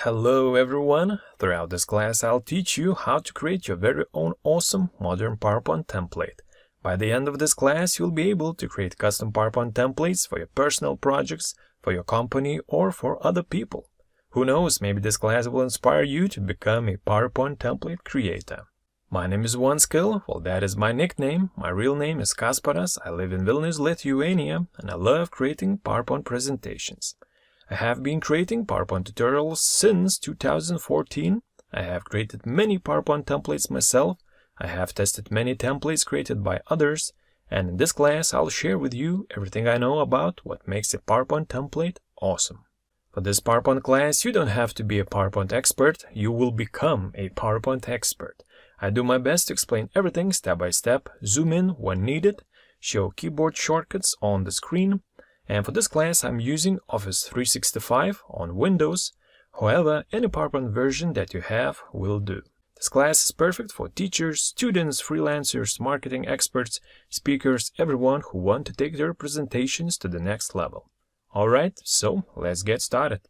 Hello everyone! Throughout this class I'll teach you how to create your very own awesome modern PowerPoint template. By the end of this class you'll be able to create custom PowerPoint templates for your personal projects, for your company, or for other people. Who knows, maybe this class will inspire you to become a PowerPoint template creator. My name is OneSkill, well that is my nickname. My real name is Kasparas, I live in Vilnius, Lithuania, and I love creating PowerPoint presentations. I have been creating PowerPoint tutorials since 2014. I have created many PowerPoint templates myself. I have tested many templates created by others. And in this class, I'll share with you everything I know about what makes a PowerPoint template awesome. For this PowerPoint class, you don't have to be a PowerPoint expert. You will become a PowerPoint expert. I do my best to explain everything step by step, zoom in when needed, show keyboard shortcuts on the screen. And for this class, I'm using Office 365 on Windows. However, any PowerPoint version that you have will do. This class is perfect for teachers, students, freelancers, marketing experts, speakers, everyone who want to take their presentations to the next level. Alright, so let's get started.